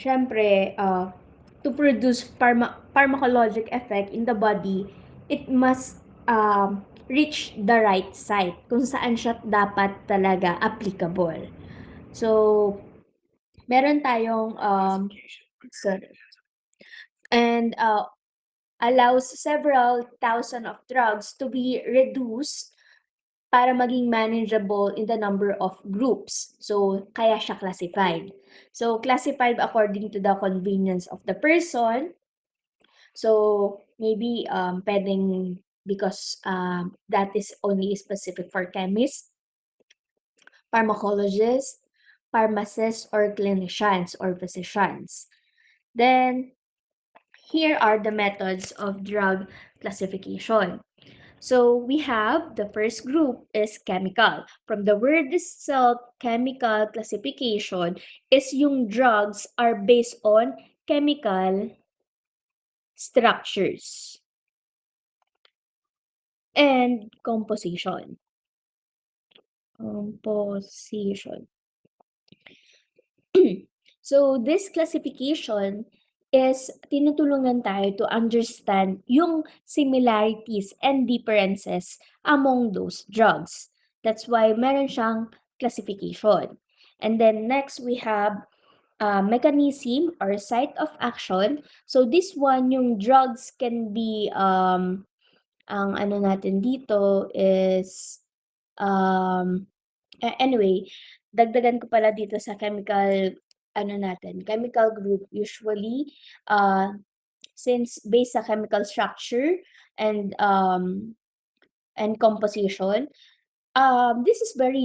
syempre, to produce pharmacologic effect in the body, it must reach the right site kung saan siya dapat talaga applicable. So, meron tayong sorry. And allows several thousand of drugs to be reduced para maging manageable in the number of groups. So, kaya siya classified. So, classified according to the convenience of the person. So, maybe pwedeng because that is only specific for chemists, pharmacologists, pharmacists, or clinicians or physicians. Then, here are the methods of drug classification. So we have the first group is chemical. From the word itself, chemical classification is yung drugs are based on chemical structures and composition. So this classification is tinutulungan tayo to understand yung similarities and differences among those drugs. That's why meron siyang classification. And then next we have mechanism or site of action. So this one, yung drugs can be, ang ano natin dito is, anyway, dagdagan ko pala dito sa chemical chemical group usually, since based sa chemical structure and composition, this is very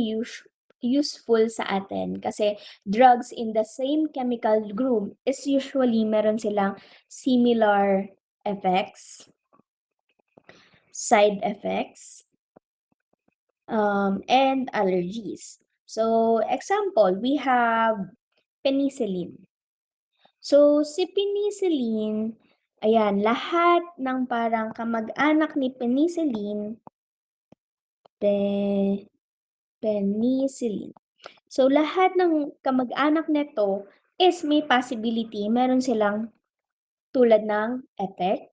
useful sa atin kasi drugs in the same chemical group is usually meron silang similar effects, side effects, and allergies. So, example, we have penicillin. So, si penicillin, ayan, lahat ng parang kamag-anak ni penicillin, penicillin. So, lahat ng kamag-anak nito is may possibility, meron silang tulad ng effect,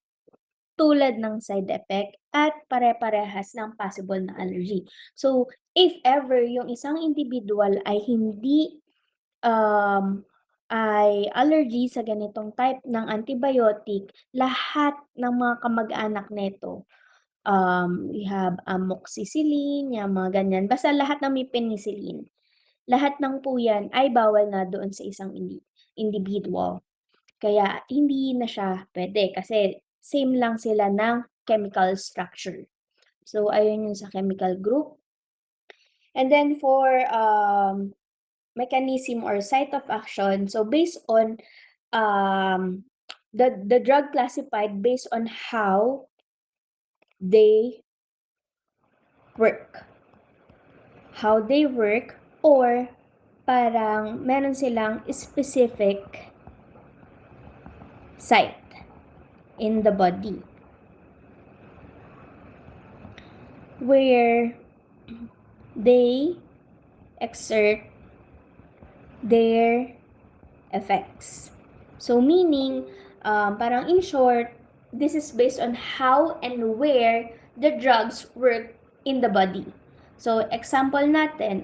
tulad ng side effect, at pare-parehas ng possible na allergy. So, if ever yung isang individual ay hindi ay allergy sa ganitong type ng antibiotic, lahat ng mga kamag-anak nito, we have amoxicillin, yung mga ganyan, basta lahat ng may penicillin, lahat ng po yan ay bawal na doon sa isang individual. Kaya hindi na siya pwede kasi same lang sila ng chemical structure. So, ayun yung sa chemical group. And then for mechanism or site of action, so based on the drug classified based on how they work. How they work, or parang meron silang specific site in the body where they exert their effects. So meaning, parang in short, this is based on how and where the drugs work in the body. So example natin,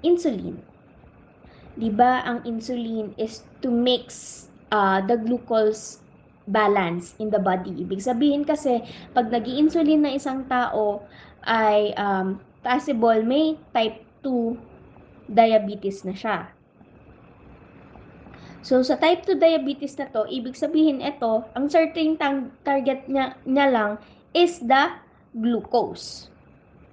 insulin. 'Di ba ang insulin is to mix the glucose balance in the body. Ibig sabihin kasi pag nag-i-insulin na isang tao ay possible may type 2 diabetes na siya. So, sa type 2 diabetes na to, ibig sabihin ito, ang certain target niya lang is the glucose.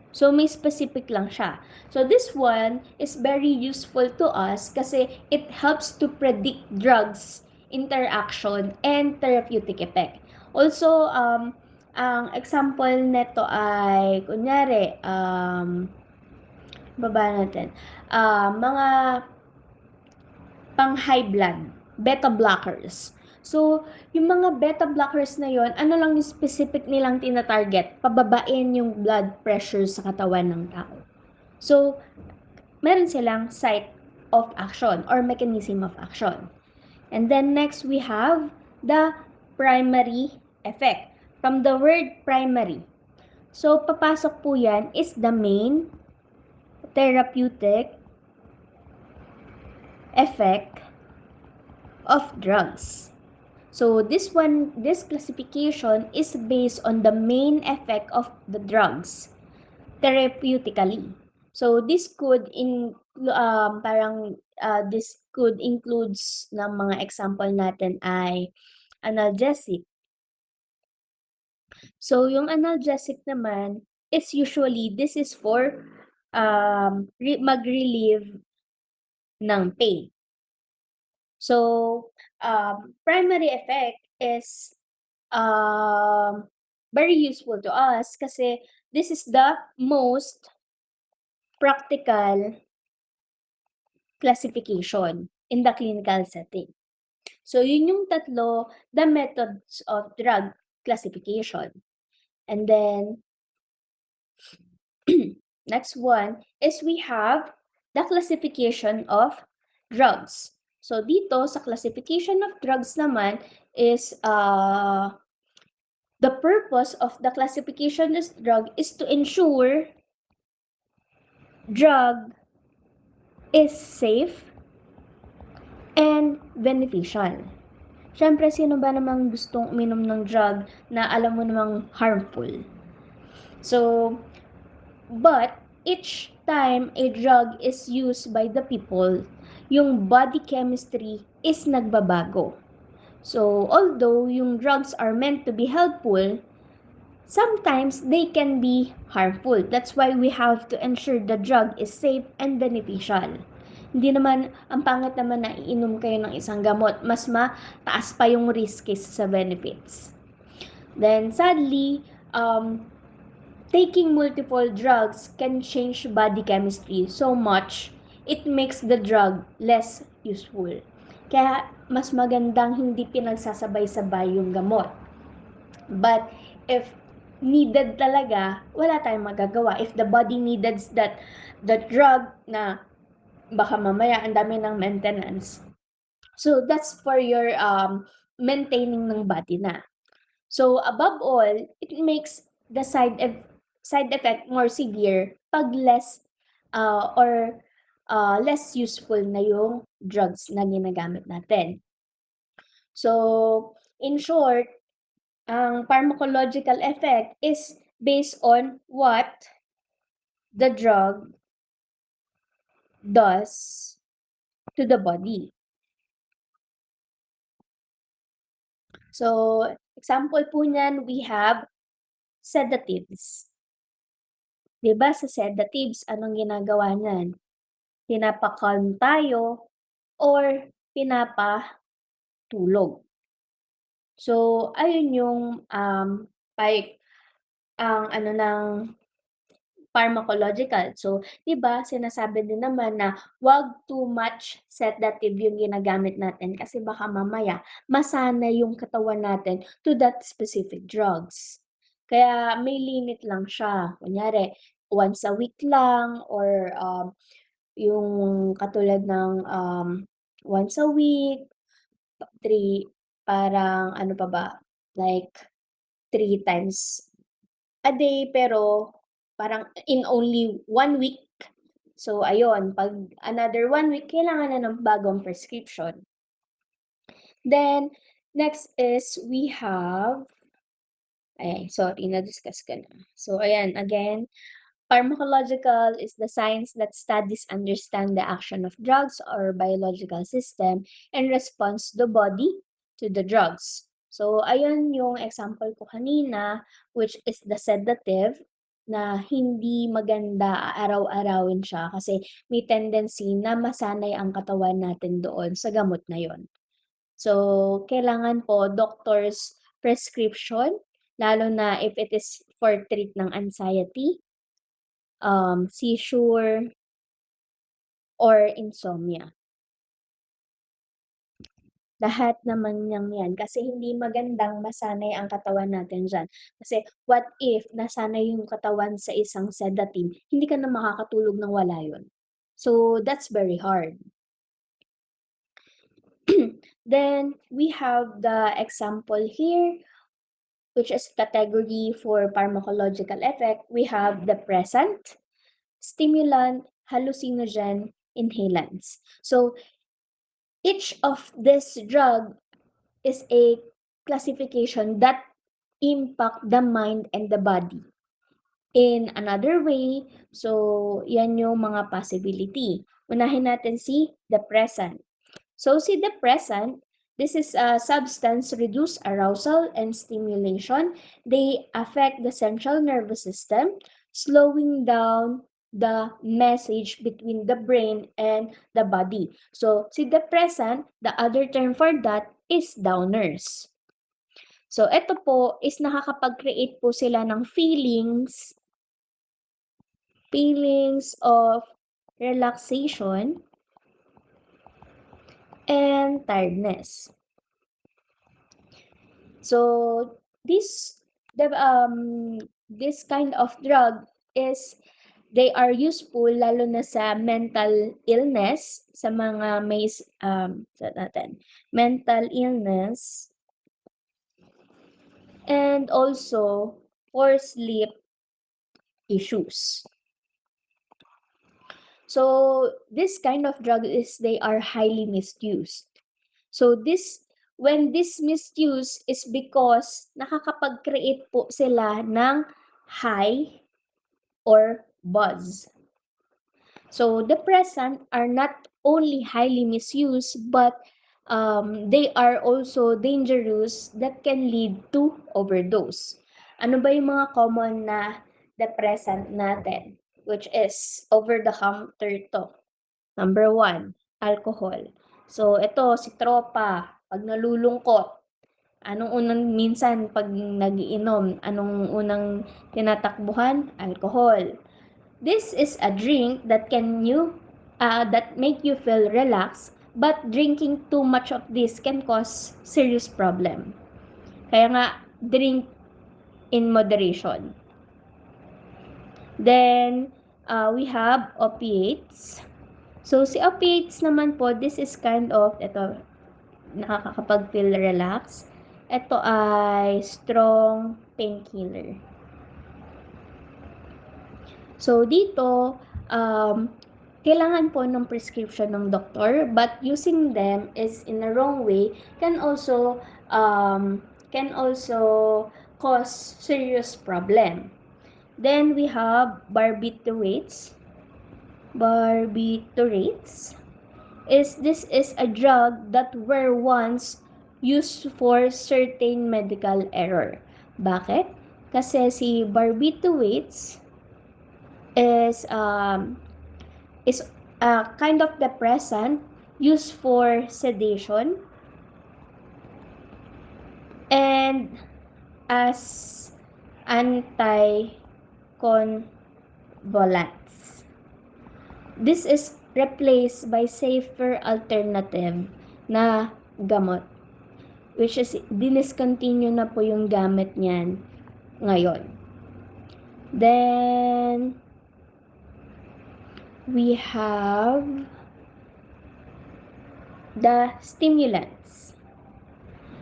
So, may specific lang siya. So, this one is very useful to us kasi it helps to predict drugs interaction and therapeutic effect. Also, ang example neto ay, kunyari, baba natin, mga pang high blood, beta blockers. So, yung mga beta blockers na yon, ano lang yung specific nilang tina-target? Pababain yung blood pressure sa katawan ng tao. So, meron silang site of action or mechanism of action. And then next we have the primary effect. From the word primary. So papasok po yan is the main therapeutic effect of drugs. So this classification is based on the main effect of the drugs therapeutically. So this could this could includes ng mga example natin ay analgesic. So yung analgesic naman is usually this is for mag-relieve ng pain. So primary effect is very useful to us kasi this is the most practical classification in the clinical setting. So yun yung tatlo, the methods of drug classification. And then next one is we have the classification of drugs. So dito sa classification of drugs naman is the purpose of the classification of drug is to ensure drug is safe and beneficial. Siyempre, sino ba namang gustong uminom ng drug na alam mo namang harmful? So, but each time a drug is used by the people, yung body chemistry is nagbabago. So, although yung drugs are meant to be helpful, sometimes they can be harmful. That's why we have to ensure the drug is safe and beneficial. Hindi naman, ang pangit naman na iinom kayo ng isang gamot, mas mataas pa yung risk kaysa sa benefits. Then, sadly, taking multiple drugs can change body chemistry so much, it makes the drug less useful. Kaya, mas magandang hindi pinagsasabay-sabay yung gamot. But, if needed talaga, wala tayong magagawa. If the body needs the drug na baka mamaya ang dami ng maintenance. So, that's for your maintaining ng body na. So, above all, it makes the side effect more severe pag less less useful na yung drugs na ginagamit natin. So, in short, ang pharmacological effect is based on what the drug does to the body. So, example po niyan, we have sedatives. Diba sa sedatives, anong ginagawa niyan? Pinapa-calm tayo or pinapatulog. So, ayun yung ang ng pharmacological. So, 'di ba sinasabi din naman na wag too much sedative yung ginagamit natin kasi baka mamaya masanay yung katawan natin to that specific drugs. Kaya may limit lang siya. Kunyari, once a week lang or yung katulad ng once a week, 3 parang ano pa ba, like 3 times a day pero parang in only 1 week. So ayun, 'pag another 1 week kailangan na ng bagong prescription. Then next is we have sorry na-discuss ko na. So ayan, again, pharmacological is the science that studies understand the action of drugs or biological system and responds the body to the drugs. So, ayun yung example ko kanina, which is the sedative na hindi maganda araw-arawin siya kasi may tendency na masanay ang katawan natin doon sa gamot na yon. So, kailangan po doctor's prescription, lalo na if it is for treat ng anxiety, seizure, or insomnia. Lahat naman yan kasi hindi magandang masanay ang katawan natin diyan. Kasi what if nasanay yung katawan sa isang sedative, hindi ka na makakatulog ng wala yun. So that's very hard. Then we have the example here, which is category for pharmacological effect. We have depressant, stimulant, hallucinogen, inhalants. So each of this drug is a classification that impact the mind and the body in another way. So yan yung mga possibility. Unahin natin si depressant. So si depressant, this is a substance reduce arousal and stimulation. They affect the central nervous system, slowing down the message between the brain and the body. So si depressant, the other term for that is downers. So ito po is nakakapag-create po sila ng feelings of relaxation and tiredness. So this kind of drug is they are useful lalo na sa mental illness, sa mga may mental illness, and also for sleep issues. So this kind of drug is they are highly misused. So when this misuse is because nakakapag-create po sila ng high or buzz. So depressant are not only highly misused, but they are also dangerous that can lead to overdose. Ano ba yung mga common na depressant natin? Which is over-the-counter to. Number 1, alcohol. So ito, si tropa, pag nalulungkot, minsan pag nagiinom, anong unang tinatakbuhan? Alcohol. This is a drink that that make you feel relaxed, but drinking too much of this can cause serious problem. Kaya nga, drink in moderation. Then, we have opiates. So, si opiates naman po, this is kind of, ito, nakakapag-feel relax. Ito ay strong painkiller. So, dito, kailangan po ng prescription ng doktor, but using them is in a wrong way can also cause serious problem. Then we have barbiturates. This is a drug that were once used for certain medical error. Bakit? Kasi si barbiturates is a kind of depressant used for sedation and as anticonvulsants. This is replaced by safer alternative na gamot, which is diniscontinue na po yung gamit niyan ngayon. Then we have the stimulants.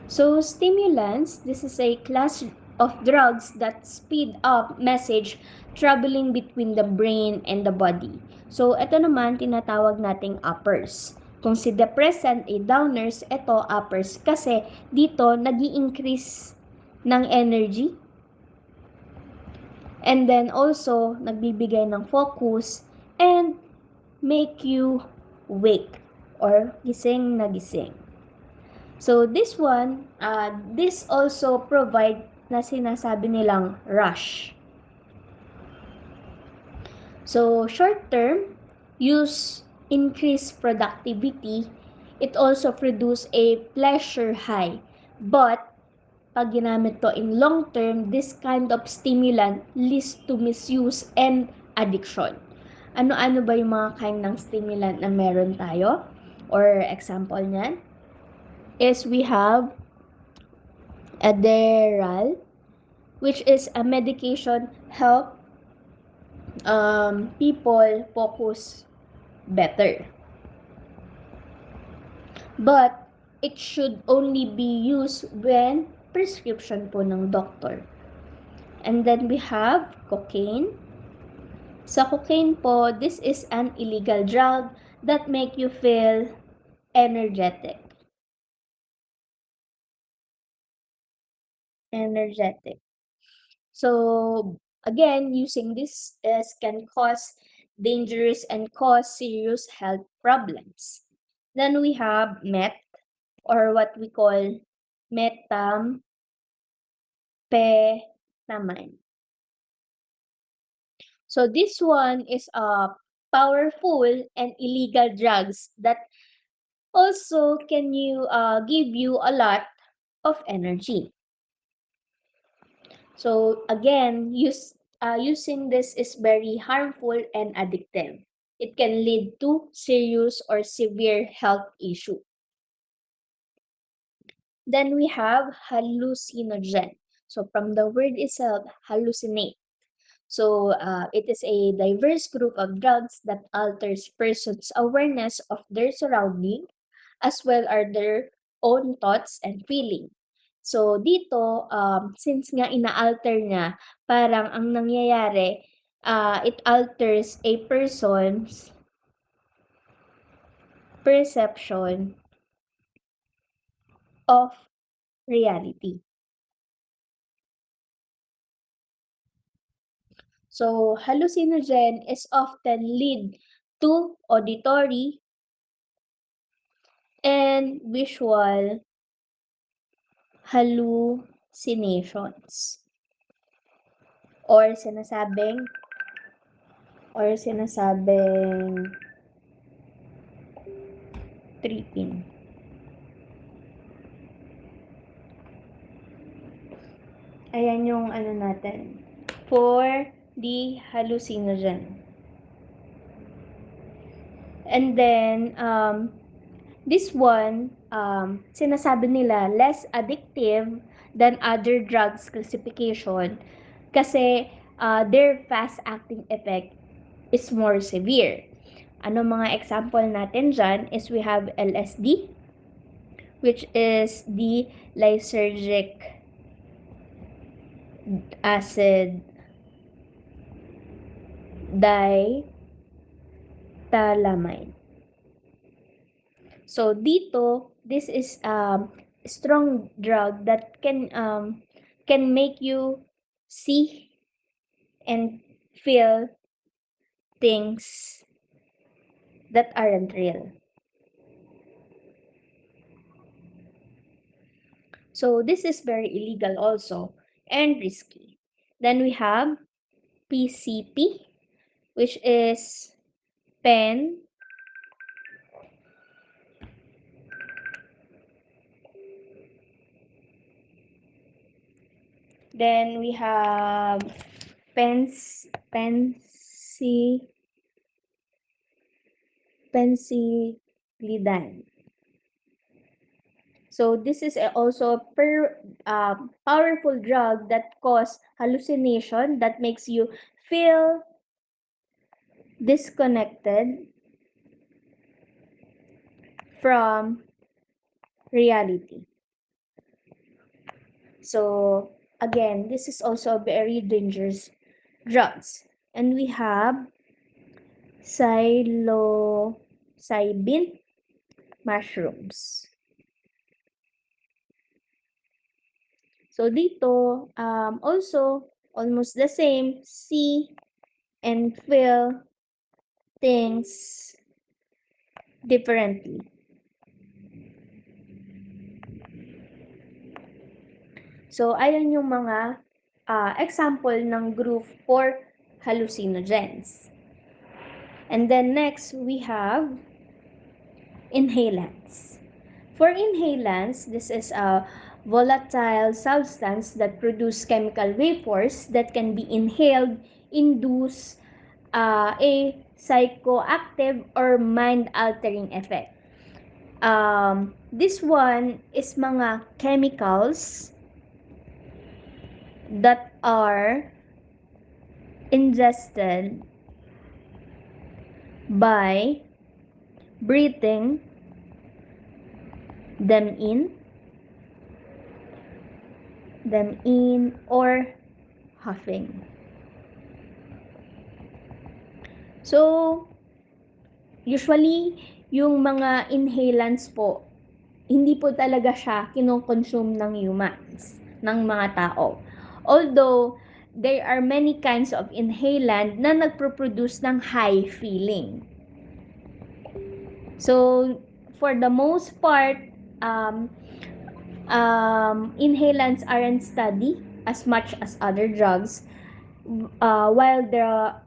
So stimulants, this is a class of drugs that speed up message traveling between the brain and the body. So ito naman tinatawag nating uppers. Kung si depressant ay downers, ito uppers kasi dito nag-i-increase ng energy and then also nagbibigay ng focus and make you wake or gising na gising. So this one, this also provide na sinasabi nilang rush. So short term, use increase productivity. It also produce a pleasure high. But pag ginamit to in long term, this kind of stimulant leads to misuse and addiction. Ano-ano ba yung mga kind ng stimulant na meron tayo? Or example niyan is we have Adderall, which is a medication help people focus better. But it should only be used when prescription po ng doctor. And then we have cocaine. Sa cocaine po, this is an illegal drug that make you feel energetic. So again, using this can cause dangerous and cause serious health problems. Then we have meth, or what we call methamphetamine. So this one is a powerful and illegal drugs that also can give you a lot of energy. So again, using this is very harmful and addictive. It can lead to serious or severe health issue. Then we have hallucinogen. So from the word itself, hallucinate. So it is a diverse group of drugs that alters persons' awareness of their surrounding as well as their own thoughts and feeling. So dito, since nga ina-alter niya, parang ang nangyayari, it alters a person's perception of reality. So hallucinogen is often lead to auditory and visual hallucinations or sinasabing tripping. Ayan yung ano natin for the hallucinogen. And then this one, sinasabi nila less addictive than other drugs classification kasi their fast-acting effect is more severe. Ano mga example natin dyan is we have LSD, which is the lysergic acid diethylamide. So dito, this is a strong drug that can make you see and feel things that aren't real. So this is very illegal also and risky. Then we have PCP, which is pen then we have pensilidine. So this is also a powerful drug that cause hallucination that makes you feel disconnected from reality. So again, this is also a very dangerous drugs. And we have psilocybin mushrooms. So dito, also almost the same, see and feel things differently. So ayan yung mga example ng group for hallucinogens. And then next, we have inhalants. For inhalants, this is a volatile substance that produce chemical vapors that can be inhaled, induce a psychoactive or mind-altering effect. This one is mga chemicals that are ingested by breathing them in, or huffing. So, usually, yung mga inhalants po, hindi po talaga siya kinokonsume ng humans, ng mga tao. Although, there are many kinds of inhalant na nagproproduce ng high feeling. So, for the most part, inhalants aren't studied as much as other drugs, while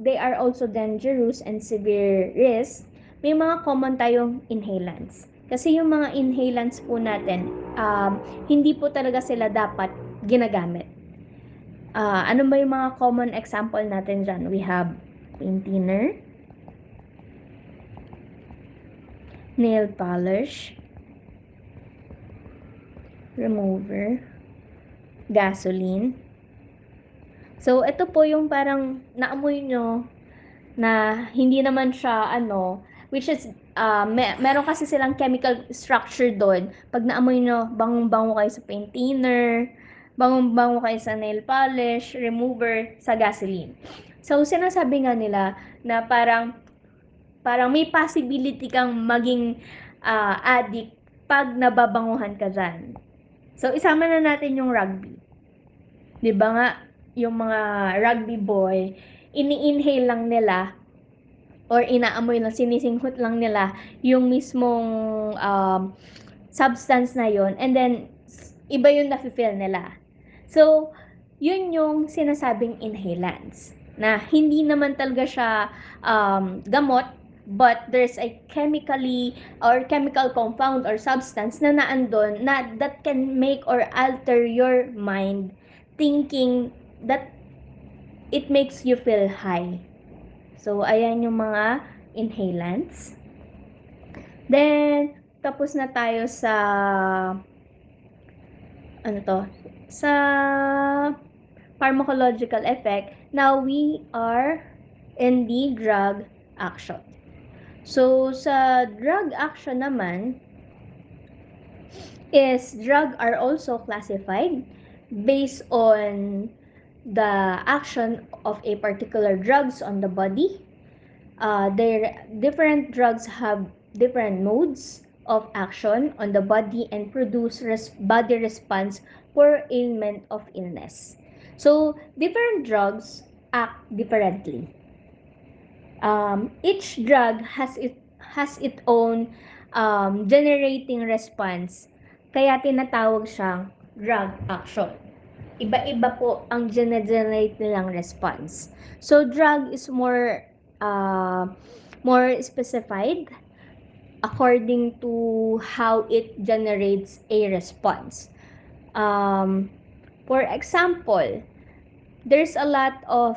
they are also dangerous and severe risk. May mga common tayong inhalants. Kasi yung mga inhalants po natin, hindi po talaga sila dapat ginagamit. Ano ba yung mga common example natin dyan? We have pain thinner, nail polish, remover, gasoline. So, ito po yung parang naamoy nyo na hindi naman siya which is, meron kasi silang chemical structure doon. Pag naamoy nyo, bangong-bango kayo sa paint thinner, bangong-bango kayo sa nail polish, remover, sa gasoline. So, sinasabi nga nila na parang may possibility kang maging addict pag nababanguhan ka dyan. So, isama na natin yung rugby. Di ba nga, yung mga rugby boy, ini-inhale lang nila or inaamoy lang, sinisinghot lang nila yung mismong substance na yon, and then iba yung nafe-feel nila. So, yun yung sinasabing inhalants na hindi naman talaga siya gamot, but there's a chemical compound or substance na naandun na that can make or alter your mind thinking that it makes you feel high. So, ayan yung mga inhalants. Then, tapos na tayo sa sa pharmacological effect. Now, we are in the drug action. So, sa drug action naman, drug are also classified based on the action of a particular drugs on the body. Different drugs have different modes of action on the body and produce body response for ailment of illness. So, different drugs act differently. Each drug has its own generating response, kaya tinatawag siyang drug action. Iba-iba po ang generate nilang response. So, drug is more specified according to how it generates a response. For example, there's a lot of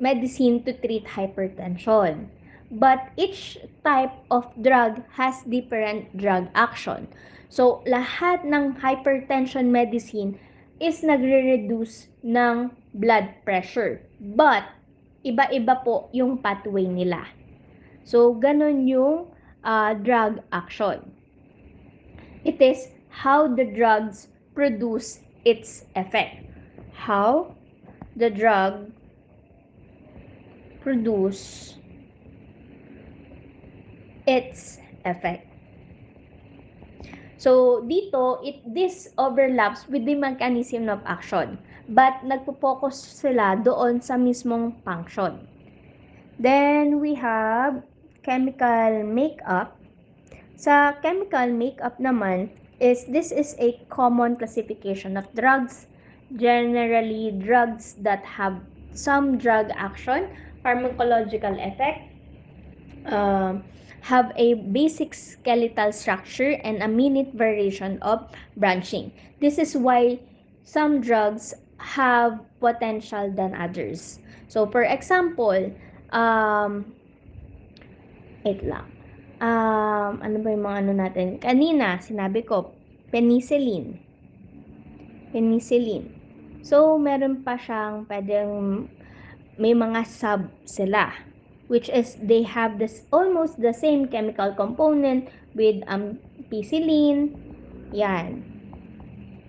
medicine to treat hypertension, but each type of drug has different drug action. So, lahat ng hypertension medicine is nagre-reduce ng blood pressure. But, iba-iba po yung pathway nila. So, ganun yung drug action. It is how the drugs produce its effect. How the drug produce its effect. So, dito, this overlaps with the mechanism of action, but nagpo-focus sila doon sa mismong function. Then, we have chemical makeup. Sa chemical makeup naman, this is a common classification of drugs. Generally, drugs that have some drug action, pharmacological effect, have a basic skeletal structure and a minute variation of branching. This is why some drugs have potential than others. So, for example, ano ba yung mga natin? Kanina, sinabi ko, penicillin. So, meron pa siyang may mga sub sila. which is they have this almost the same chemical component with ampicillin. Yan.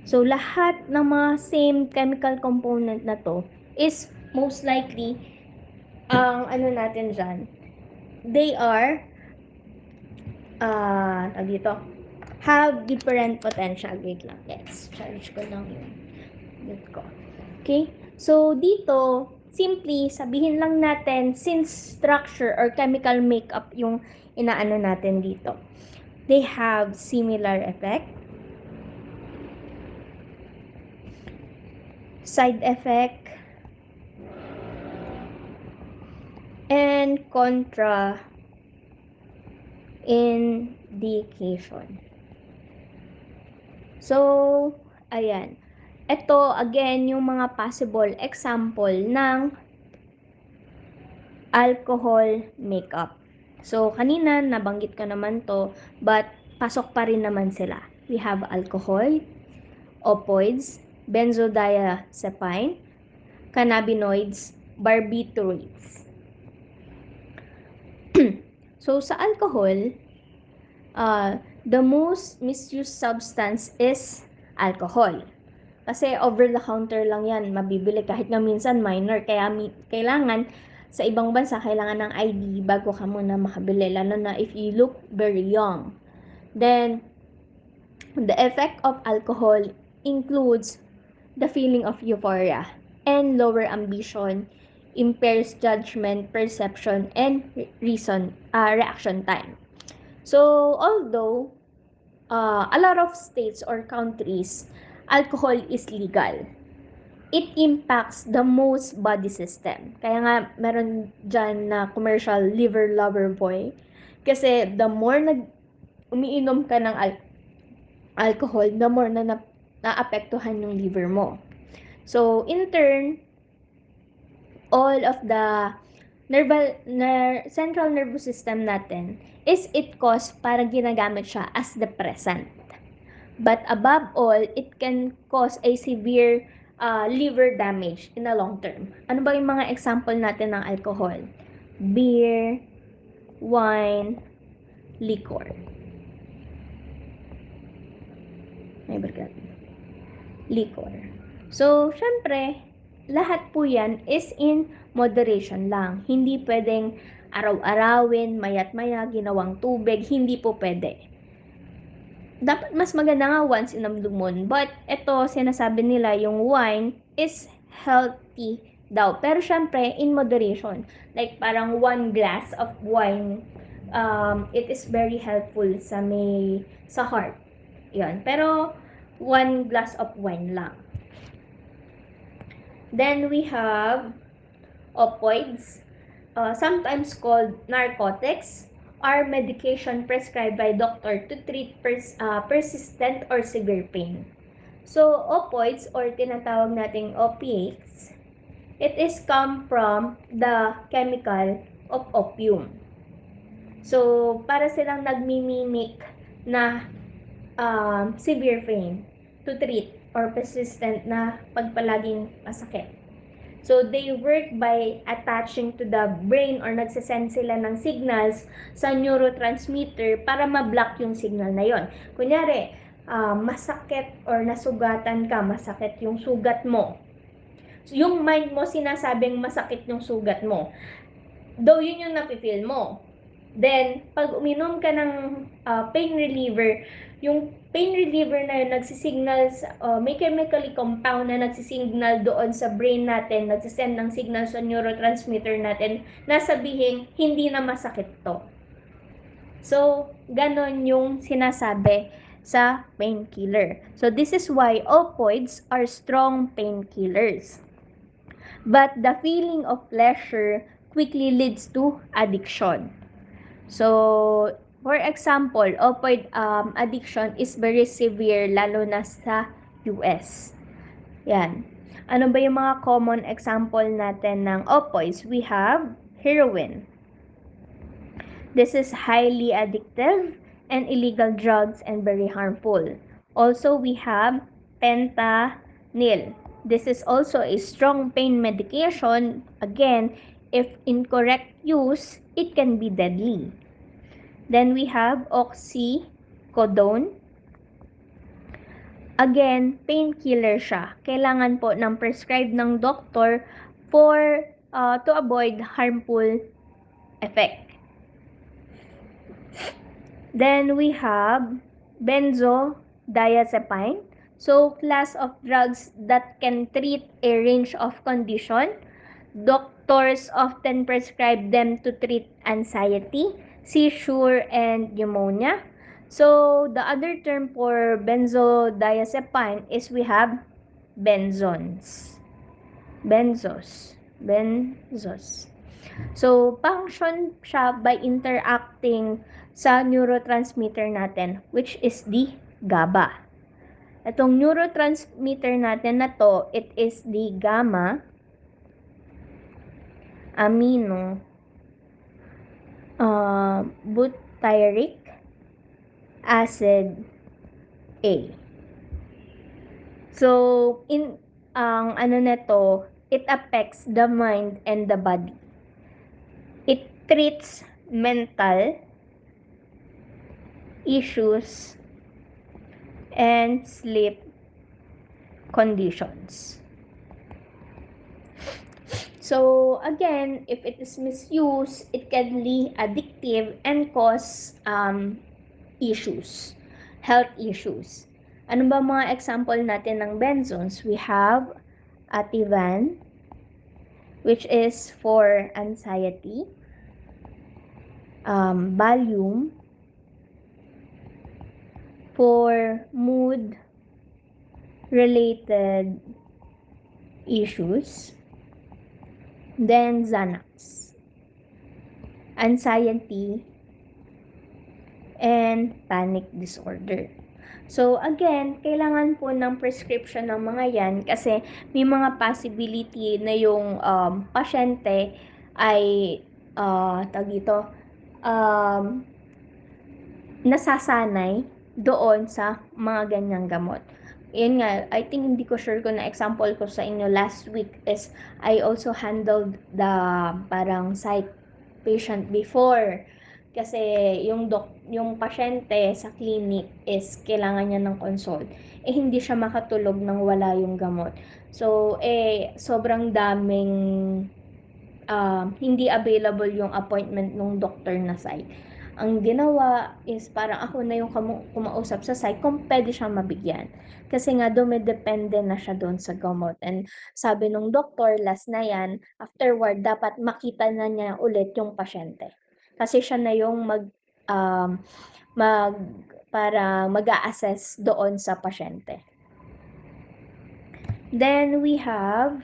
So, lahat ng mga same chemical component na to is most likely, ano natin dyan, they are, dito, have different potential. Wait lang, let's charge ko lang yung mute ko. Okay? So, dito, simply, sabihin lang natin, since structure or chemical makeup yung inaano natin dito, they have similar effect, side effect, and contraindication. So, ayan. Ito, again, yung mga possible example ng alcohol makeup. So, kanina, nabanggit ko naman to, but pasok pa rin naman sila. We have alcohol, opioids, benzodiazepine, cannabinoids, barbiturates. So, sa alcohol, the most misused substance is alcohol. Kasi over-the-counter lang yan, mabibili kahit nga minsan minor. Kaya kailangan, sa ibang bansa, kailangan ng ID bago ka muna makabili, lalo na if you look very young. Then, the effect of alcohol includes the feeling of euphoria and lower ambition, impairs judgment, perception, and reaction time. So, although a lot of states or countries, alcohol is legal, it impacts the most body system. Kaya nga, meron dyan na commercial liver lover boy. Kasi the more umiinom ka ng alcohol, the more na naapektuhan yung liver mo. So, in turn, all of the central nervous system natin is it caused para ginagamit siya as depressant. But above all, it can cause a severe liver damage in the long term. Ano ba yung mga example natin ng alcohol? Beer, wine, liquor. Liquor. So, syempre, lahat po yan is in moderation lang. Hindi pwedeng araw-arawin, mayat-maya, ginawang tubig. Hindi po pwede. Dapat mas maganda nga once in a blue moon. But ito, sinasabi nila yung wine is healthy daw. Pero syempre, in moderation. Like parang 1 glass of wine, it is very helpful sa heart. Yan. Pero 1 glass of wine lang. Then we have opioids, sometimes called narcotics, are medication prescribed by doctor to treat persistent or severe pain. So, opioids or tinatawag nating opiates, it is come from the chemical of opium. So, para silang nagmimimic na severe pain to treat or persistent na pagpalaging masakit. So, they work by attaching to the brain or nagsasend sila ng signals sa neurotransmitter para ma-block yung signal na yon. Kunyari, masakit or nasugatan ka, masakit yung sugat mo. So, yung mind mo sinasabing masakit yung sugat mo. Though yun yung napifeel mo. Then, pag uminom ka ng pain reliever, yung pain reliever na yun nagsisignal, may chemically compound na nagsisignal doon sa brain natin, nagsisend ng signal sa neurotransmitter natin, na sabihin, hindi na masakit to. So, ganon yung sinasabi sa painkiller. So, this is why opioids are strong painkillers. But the feeling of pleasure quickly leads to addiction. So, for example, opioid addiction is very severe lalo na sa US. Yan. Ano ba yung mga common example natin ng opioids? We have heroin. This is highly addictive and illegal drugs and very harmful. Also, we have fentanyl. This is also a strong pain medication. Again, If incorrect use, it can be deadly. Then we have oxycodone. Again, painkiller siya. Kailangan po ng prescribed ng doktor for to avoid harmful effect. Then we have benzodiazepine. So, class of drugs that can treat a range of condition. Doctors often prescribe them to treat anxiety, seizure, and pneumonia. So, the other term for benzodiazepine is we have benzos. So, function siya by interacting sa neurotransmitter natin, which is the GABA. Itong neurotransmitter natin na to, it is the gamma amino butyric acid A. So, ang ano nito, it affects the mind and the body. It treats mental issues and sleep conditions. So, again, if it is misused, it can be addictive and cause issues, health issues. Ano ba mga example natin ng benzos? We have Ativan, which is for anxiety, Valium, for mood-related issues, then Xanax, anxiety, and panic disorder. So, again, kailangan po ng prescription ng mga yan kasi may mga possibility na yung pasyente ay nasasanay doon sa mga ganyang gamot. Yun nga, I think hindi ko sure kung na-example ko sa inyo last week is I also handled the parang psych patient before. Kasi yung pasyente sa clinic is kailangan niya ng consult. Hindi siya makatulog nang wala yung gamot. So, sobrang daming hindi available yung appointment ng doctor na psych. Ang ginawa is parang ako na yung kumausap sa psych kung pwede siyang mabigyan. Kasi nga dumidepende na siya doon sa gamot. And sabi nung doktor, last na yan, afterward, dapat makita na niya ulit yung pasyente. Kasi siya na yung mag-a-assess doon sa pasyente. Then we have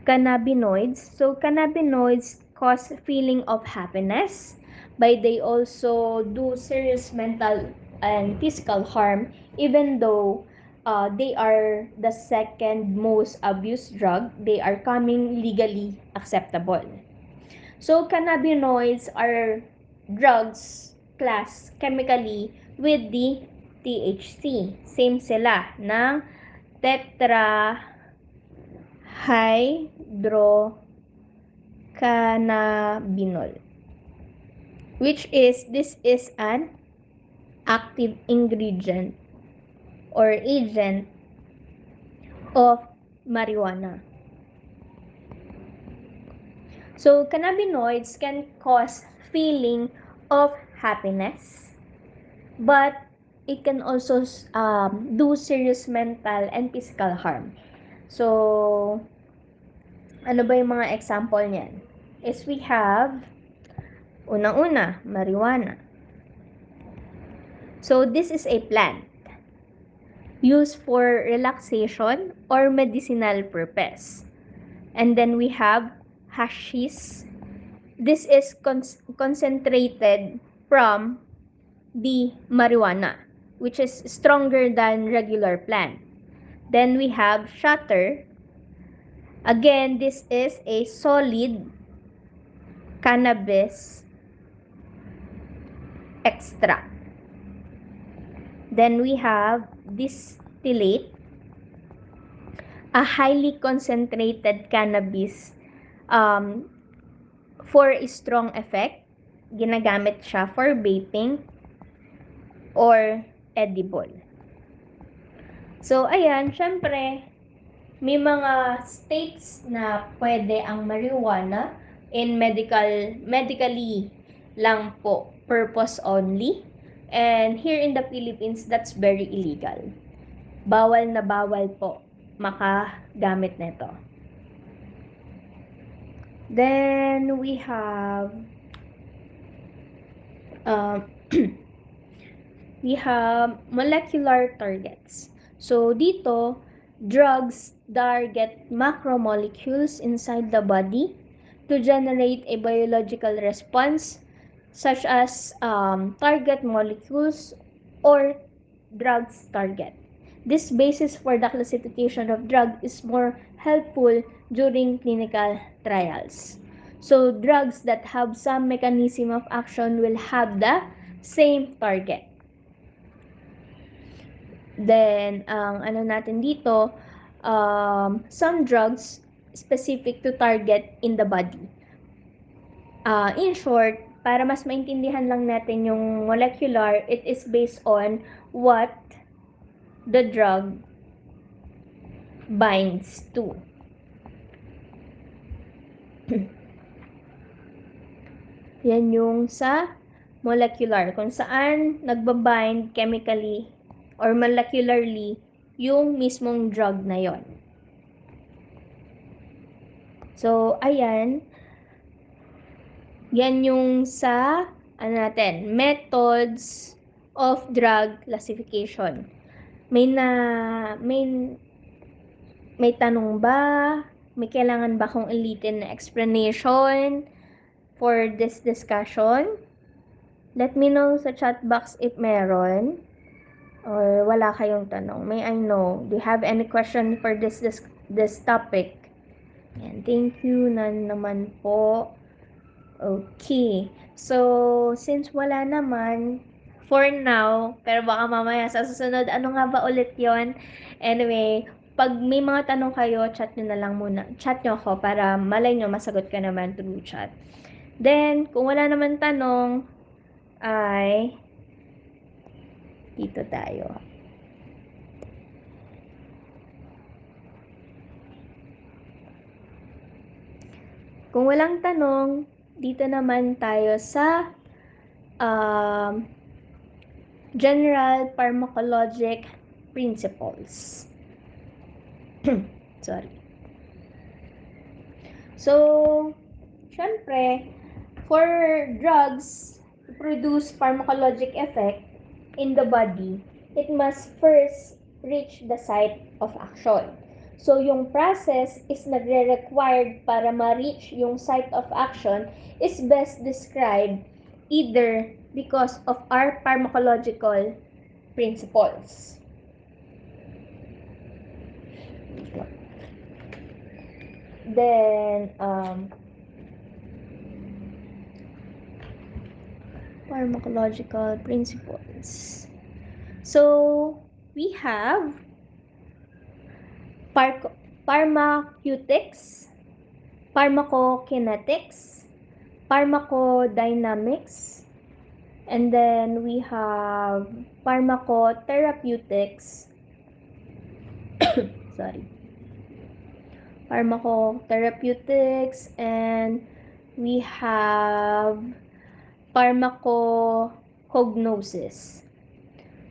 cannabinoids. So cannabinoids cause feeling of happiness, but they also do serious mental and physical harm, even though they are the second most abused drug. They are coming legally acceptable. So, cannabinoids are drugs class chemically with the THC. Same sila ng tetrahydrocannabinol, which is, this is an active ingredient or agent of marijuana. So, cannabinoids can cause feeling of happiness, but it can also do serious mental and physical harm. So, ano ba yung mga example niyan? Is we have, unang-una, marijuana. So, this is a plant used for relaxation or medicinal purpose. And then we have hashish. This is concentrated from the marijuana, which is stronger than regular plant. Then we have shatter. Again, this is a solid cannabis extract. Then we have distillate. a highly concentrated cannabis for a strong effect. Ginagamit siya for vaping or edible. So, ayan, syempre, may mga states na pwede ang marijuana in medically lang po, purpose only. And here in the Philippines, that's very illegal. Bawal na bawal po makagamit nito. Then we have we have molecular targets. So dito, drugs target macromolecules inside the body to generate a biological response such as target molecules or drugs target. This basis for the classification of drug is more helpful during clinical trials. So drugs that have some mechanism of action will have the same target. Then, ang ano natin dito, some drugs specific to target in the body. In short, para mas maintindihan lang natin yung molecular, it is based on what the drug binds to. Yan yung sa molecular, kung saan nagbabind chemically or molecularly yung mismong drug na yon. So, ayan. Yan yung sa natin, methods of drug classification. May tanong ba? May kailangan ba kong ulitin na explanation for this discussion? Let me know sa chat box if meron or wala kayong tanong. May I know? Do you have any question for this topic? Yan, thank you naman po. Okay. So, since wala naman, for now, pero baka mamaya sa susunod, ano nga ba ulit yon? Anyway, pag may mga tanong kayo, chat nyo na lang muna. Chat nyo ako para malay nyo, masagot ka naman through chat. Then, kung wala naman tanong, ay dito tayo. Kung walang tanong, dito naman tayo sa general pharmacologic principles. Sorry. So, syempre, for drugs to produce pharmacologic effect in the body, it must first reach the site of action. So, yung process is nagre-required para ma-reach yung site of action is best described either because of our pharmacological principles. Then, pharmacological principles. So, we have pharmaceutics, pharmacokinetics, pharmacodynamics, and then we have pharmacotherapeutics. Sorry. Pharmacotherapeutics, and we have pharmacognosis.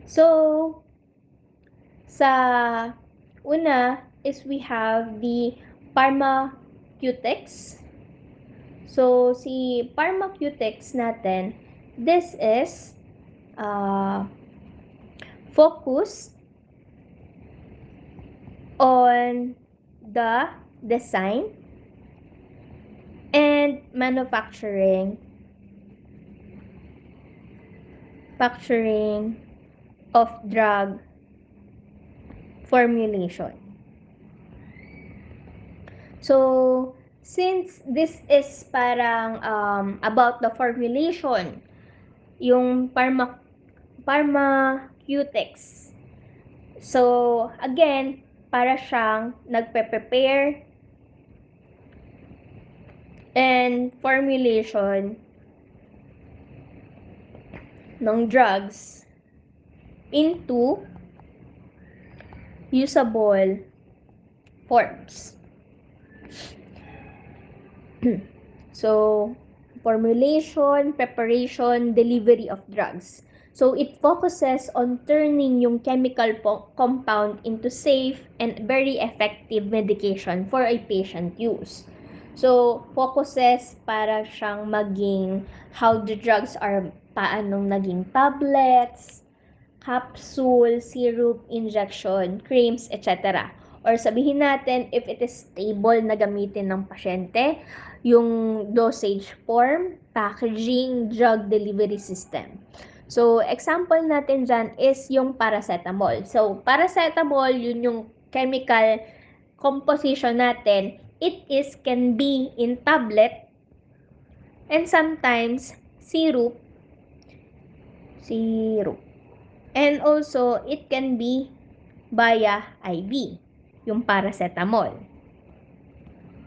So, sa una is we have the pharmaceutics. So, si pharmaceutics natin, this is focused on the design and manufacturing of drug formulation. So, since this is parang about the formulation, yung pharmaceutics. So, again, para siyang nagpe-prepare and formulation ng drugs into usable forms. So, formulation, preparation, delivery of drugs. So, it focuses on turning yung chemical compound into safe and very effective medication for a patient use. So, focuses para siyang maging how the drugs are paanong naging tablets, capsule, syrup, injection, creams, etc. Or sabihin natin, if it is stable na gamitin ng pasyente, yung dosage form, packaging, drug delivery system. So, example natin dyan is yung paracetamol. So, paracetamol, yun yung chemical composition natin. It can be in tablet and sometimes syrup. And also, it can be via IV, yung paracetamol.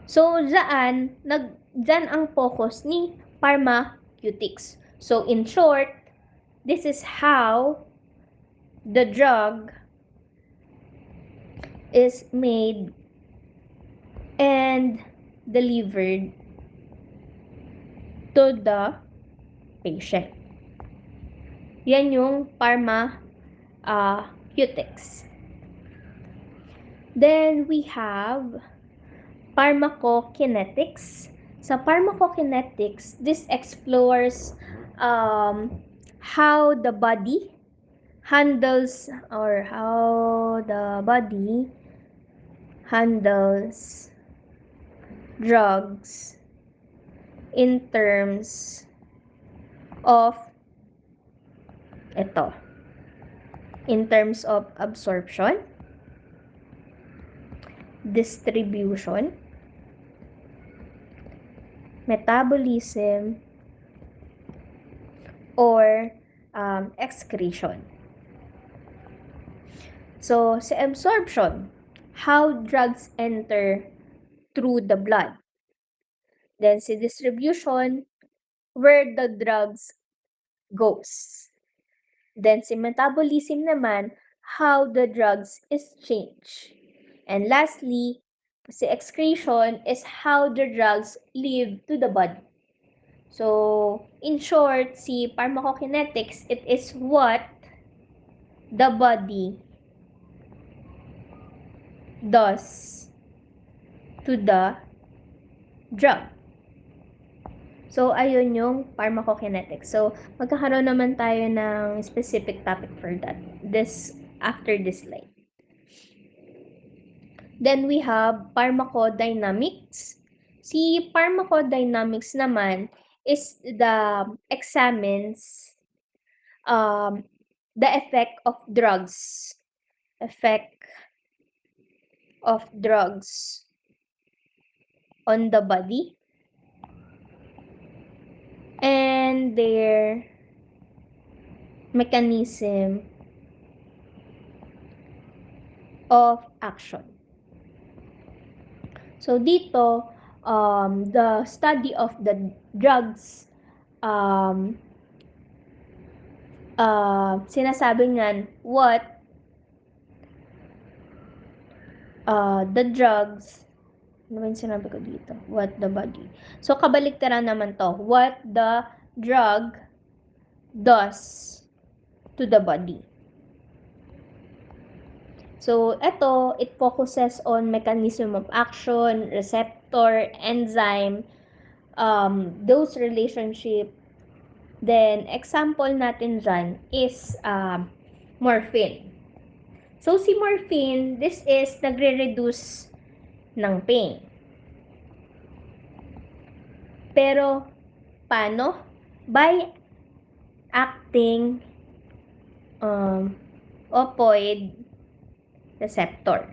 So, dyan ang focus ni pharmaceutics. So, in short, this is how the drug is made and delivered to the patient. Yan yung pharmaceutics. Then we have pharmacokinetics. Sa pharmacokinetics, this explores how the body handles drugs in terms of absorption, distribution, metabolism, or excretion. So, sa absorption, how drugs enter through the blood. Then, sa distribution, where the drugs goes. Then, sa metabolism naman, how the drugs is changed. And lastly, sa excretion is how the drugs leave to the body. So, in short, si pharmacokinetics, it is what the body does to the drug. So, ayun yung pharmacokinetics. So, magkakaroon naman tayo ng specific topic for that after this slide. Then, we have pharmacodynamics. Si pharmacodynamics naman is examines the effect of drugs. On the body and their mechanism of action. So, dito, the study of the drugs, sinasabi niyan, what the drugs, ano ba yung sinabi ko dito? What the body. So, kabaliktaran naman to. What the drug does to the body. So, it focuses on mechanism of action, receptor, enzyme, those relationship. Then, example natin dyan is morphine. So, si morphine, this is nagre-reduce ng pain. Pero, paano? By acting opioid receptor.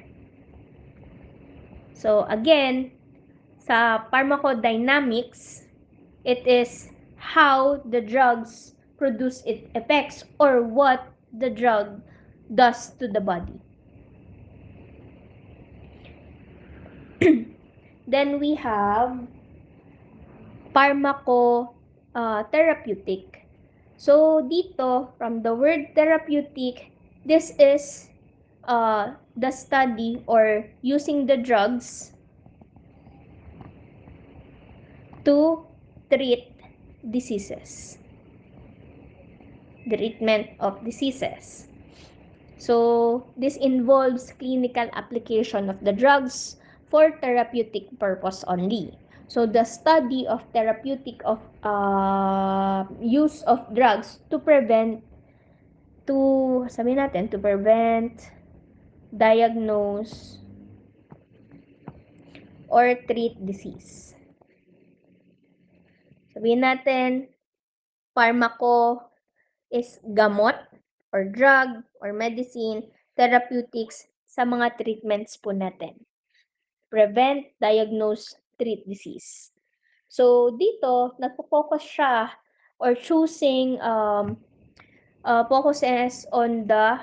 So, again, sa pharmacodynamics, it is how the drugs produce its effects or what the drug does to the body. Then we have pharmacotherapeutic. So dito, from the word therapeutic, this is the study or using the drugs to treat diseases. Treatment of diseases. So this involves clinical application of the drugs for therapeutic purpose only. So the study of therapeutic of use of drugs to prevent, to prevent, diagnose, or treat disease. Sabihin natin, pharmaco is gamot or drug or medicine, therapeutics sa mga treatments po natin. Prevent, diagnose, treat disease. So dito, nagpo-focus siya or choosing focuses on the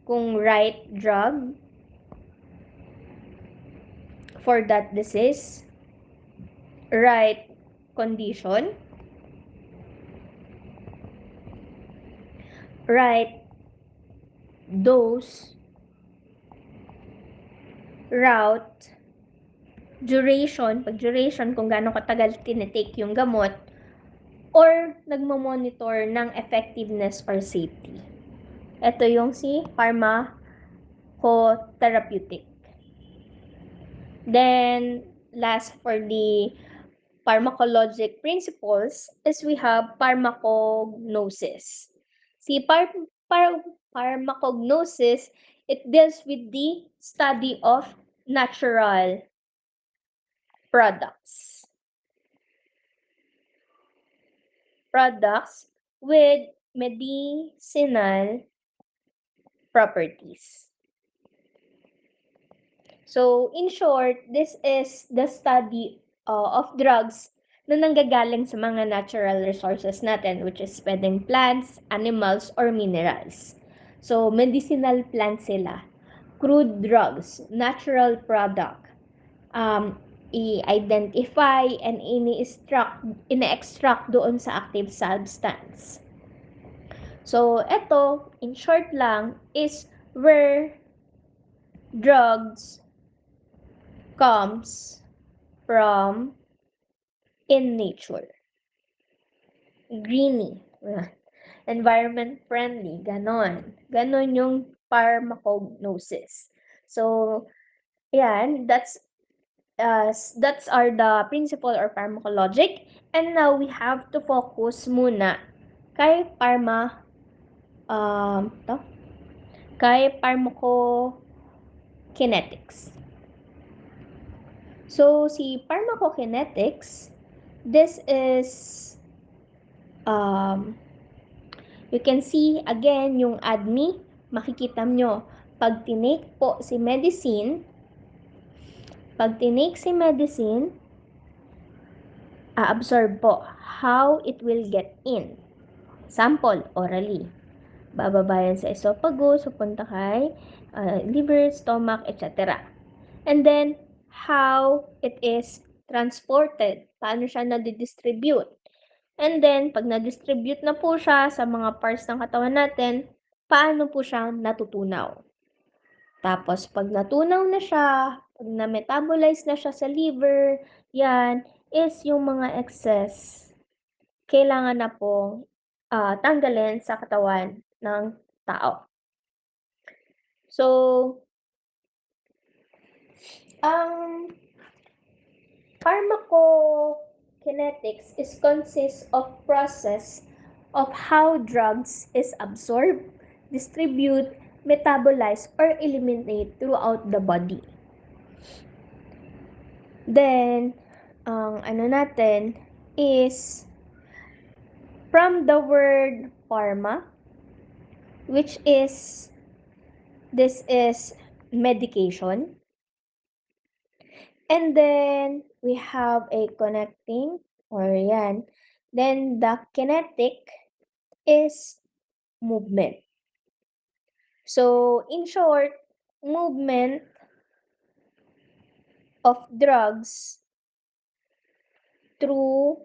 kung right drug for that disease, right condition, right dose, route, duration, pag duration kung gaano katagal tinitake yung gamot, or nagmo-monitor ng effectiveness or safety. Ito yung si pharmacotherapeutic. Then, last for the pharmacologic principles is we have pharmacognosis. Si pharmacognosis, it deals with the study of natural products. Products with medicinal properties. So, in short, this is the study of drugs na nanggagaling sa mga natural resources natin, which is pwedeng plants, animals, or minerals. So, medicinal plants sila. Crude drugs, natural product, i-identify and ine-extract doon sa active substance. So, ito, in short lang, is where drugs comes from in nature. Greeny. Environment friendly. Ganon. Ganon yung pharmacognosis. So, yan, that's are the principle or pharmacologic. And now we have to focus muna kay pharmacokinetics. So, si pharmacokinetics, this is, you can see again yung ADME, makikita nyo, pag tinake po si medicine, absorb po how it will get in. Sample, orally. Bababayan sa esophagus, pupunta kay liver, stomach, etc. And then, how it is transported. Paano siya nadidistribute. And then, pag na-distribute na po siya sa mga parts ng katawan natin, paano po siya natutunaw. Tapos, pag natunaw na siya, pag na-metabolize na siya sa liver, yan is yung mga excess. Kailangan na pong tanggalin sa katawan ng tao. So, pharmacokinetics consists of process of how drugs is absorbed, distribute, metabolize, or eliminate throughout the body. Then, ang ano natin is from the word pharma, which is, this is medication. And then, we have a connecting, or yan. Then, the kinetic is movement. So, in short, movement of drugs through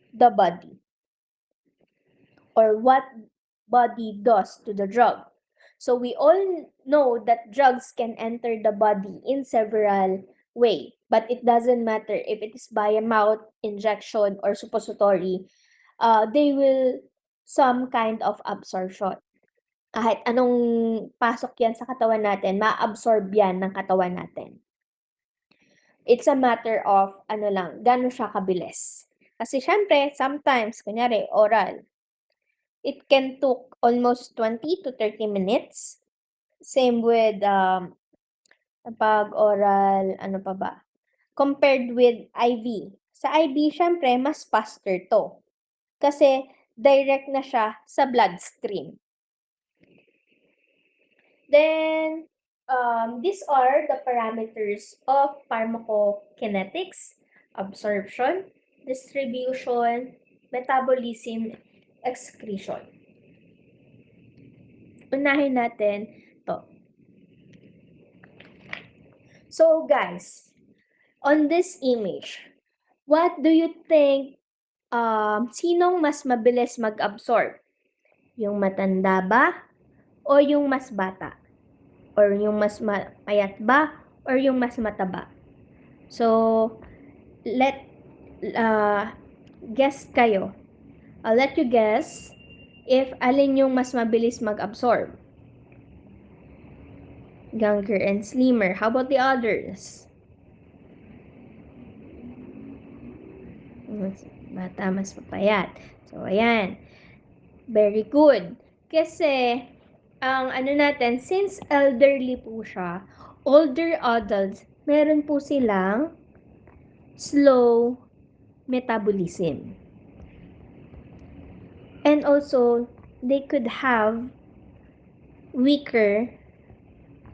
the body, or what body does to the drug. So we all know that drugs can enter the body in several ways, but it doesn't matter if it is by a mouth, injection, or suppository, they will some kind of absorption. Kahit anong pasok yan sa katawan natin, ma-absorb yan ng katawan natin. It's a matter of ano lang, gaano siya kabilis. Kasi syempre, sometimes, kunyari, oral, it can took almost 20 to 30 minutes. Same with pag oral, ano pa ba? Compared with IV. Sa IV, syempre, mas faster to. Kasi direct na siya sa bloodstream. Then, these are the parameters of pharmacokinetics: absorption, distribution, metabolism, excretion. Unahin natin to. So guys, on this image, what do you think, sinong mas mabilis mag-absorb? Yung matanda ba o yung mas bata? Or yung mas payat ba or yung mas mataba? So, guess kayo. I'll let you guess if alin yung mas mabilis mag-absorb. Younger and slimmer. How about the others? Mas bata, mas papayat. So, ayan. Very good. Kasi, ang ano natin, since elderly po siya, older adults, meron po silang slow metabolism. And also, they could have weaker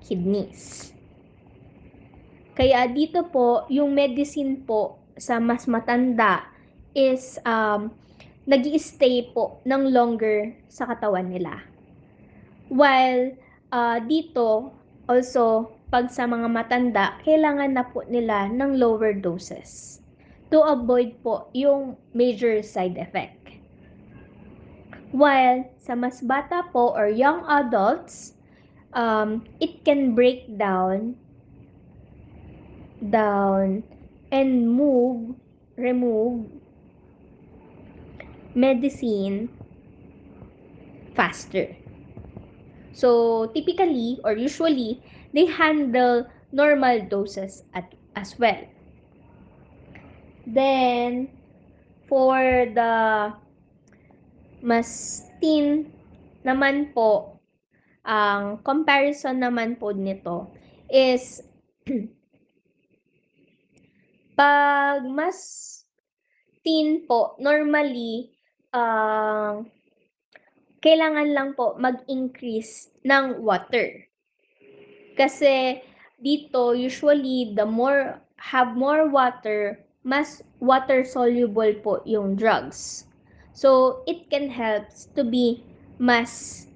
kidneys. Kaya dito po, yung medicine po sa mas matanda is nag-i-stay po ng longer sa katawan nila. While dito, also, pag sa mga matanda, kailangan na po nila ng lower doses to avoid po yung major side effect. While sa mas bata po or young adults, it can break down and remove medicine faster. So, typically or usually, they handle normal doses as well. Then, for the mas teen naman po, ang comparison naman po nito is pag mas teen po, normally, kailangan lang po mag-increase ng water. Kasi dito, usually, the more water, mas water-soluble po yung drugs. So, it can help to be mas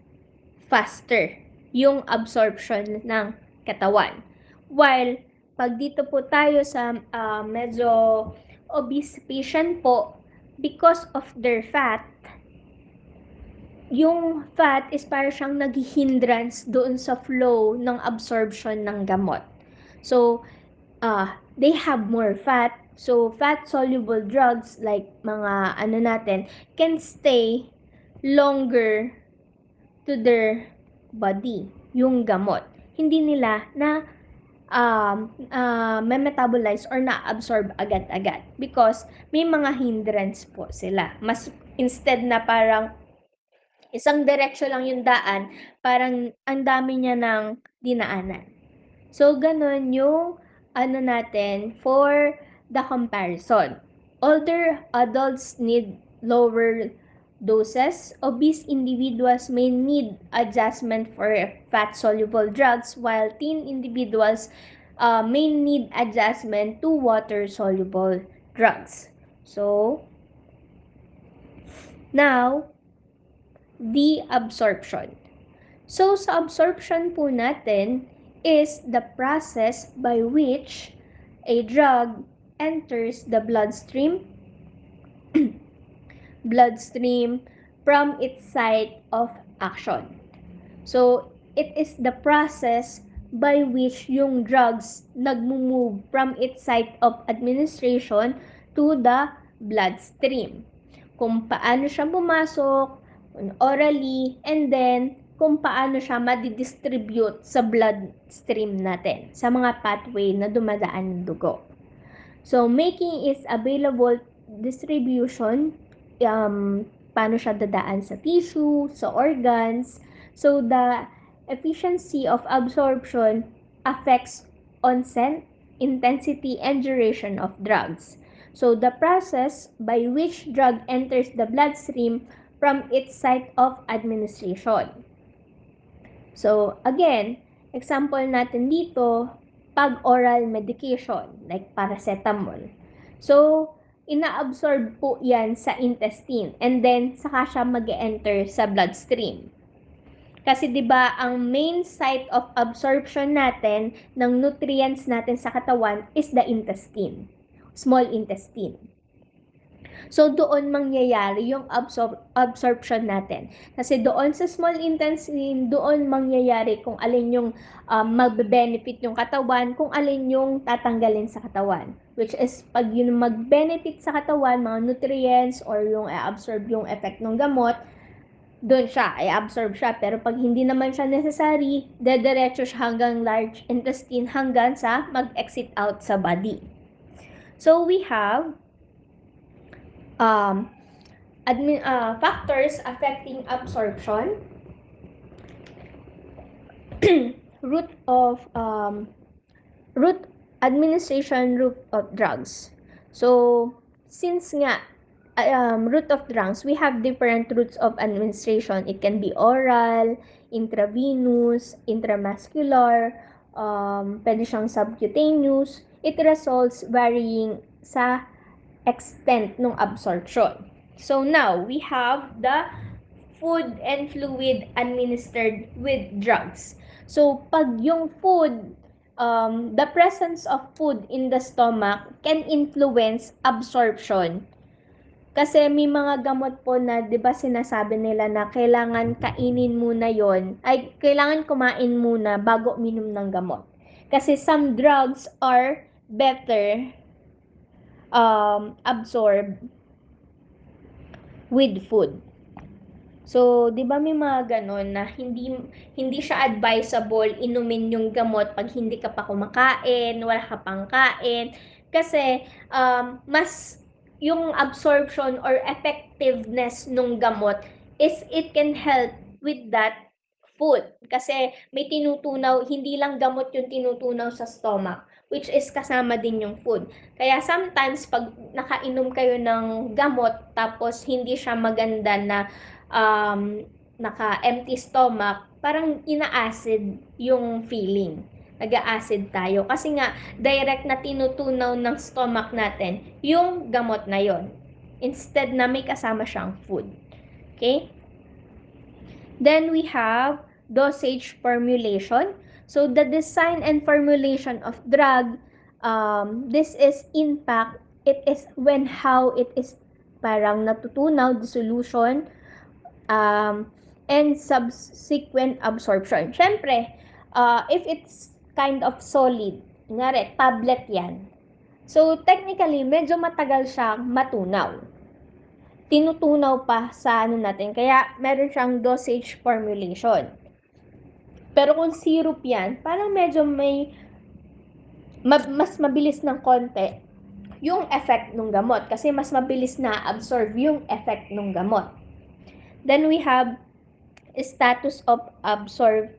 faster yung absorption ng katawan. While, pag dito po tayo sa medyo obese patient po, because of their fat, yung fat is parang siyang nag-hindrance doon sa flow ng absorption ng gamot. So, they have more fat. So, fat-soluble drugs like mga can stay longer to their body, yung gamot. Hindi nila na metabolize or na-absorb agad-agad because may mga hindrance po sila. Mas instead na parang isang diretsyo lang yung daan, parang ang dami niya ng dinaanan. So, ganun yung for the comparison. Older adults need lower doses. Obese individuals may need adjustment for fat-soluble drugs, while teen individuals may need adjustment to water-soluble drugs. So, now, the absorption. So, sa absorption po natin is the process by which a drug enters the bloodstream from its site of action. So, it is the process by which yung drugs nagmo-move from its site of administration to the bloodstream. Kung paano siya pumasok, orally, and then kung paano siya madidistribute sa bloodstream natin, sa mga pathway na dumadaan ng dugo. So, making is available distribution, paano siya dadaan sa tissue, sa organs. So, the efficiency of absorption affects onset, intensity, and duration of drugs. So, the process by which drug enters the bloodstream from its site of administration. So, again, example natin dito, pag oral medication, like paracetamol. So, ina-absorb po yan sa intestine and then saka siya mag-enter sa bloodstream. Kasi 'di ba ang main site of absorption natin ng nutrients natin sa katawan is the intestine, small intestine. So doon mangyayari yung absorption natin. Kasi doon sa small intestine, doon mangyayari kung alin yung magbe-benefit yung katawan, kung alin yung tatanggalin sa katawan. Which is pag yun mag-benefit sa katawan, mga nutrients or yung absorb yung effect ng gamot, doon siya, i-absorb siya. Pero pag hindi naman siya necessary, dediretso siya hanggang large intestine hanggang sa mag-exit out sa body. So, we have factors affecting absorption. route of drugs. So, since nga route of drugs, we have different routes of administration. It can be oral, intravenous, intramuscular, pwede siyang subcutaneous. It results varying sa extent ng absorption. So now, we have the food and fluid administered with drugs. So, pag yung food, the presence of food in the stomach can influence absorption. Kasi may mga gamot po na, 'di ba, sinasabi nila na kailangan kainin muna 'yon, ay kailangan kumain muna bago minom ng gamot. Kasi some drugs are better absorbed with food. So, 'di ba may mga ganon na hindi siya advisable inumin yung gamot pag hindi ka pa kumakain, wala ka pang kain kasi mas yung absorption or effectiveness nung gamot is it can help with that food. Kasi may tinutunaw, hindi lang gamot yung tinutunaw sa stomach, which is kasama din yung food. Kaya sometimes pag nakainom kayo ng gamot tapos hindi siya maganda na naka-empty stomach, parang ina-acid yung feeling. Nag-a-acid tayo. Kasi nga, direct na tinutunaw ng stomach natin yung gamot na yon. Instead na may kasama siyang food. Okay? Then we have dosage formulation. So, the design and formulation of drug, this is impact, it is when how it is parang natutunaw, dissolution, and subsequent absorption. Siyempre, if it's kind of solid, kunyari, tablet yan. So, technically, medyo matagal siyang matunaw. Tinutunaw pa sa natin. Kaya, meron siyang dosage formulation. Pero kung syrup yan, parang medyo may mas mabilis ng konti yung effect ng gamot. Kasi mas mabilis na absorb yung effect ng gamot. Then we have status of absorptive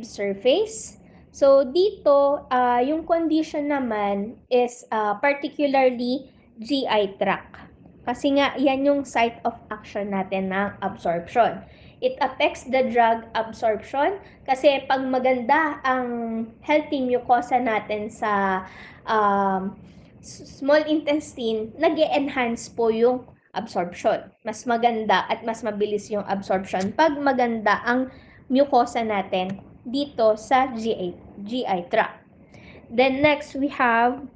surface. So, dito, yung condition naman is particularly GI tract. Kasi nga, yan yung site of action natin ng absorption. It affects the drug absorption kasi pag maganda ang healthy mucosa natin sa small intestine, nag-e-enhance po yung absorption. Mas maganda at mas mabilis yung absorption pag maganda ang mucosa natin dito sa GI tract. Then next, we have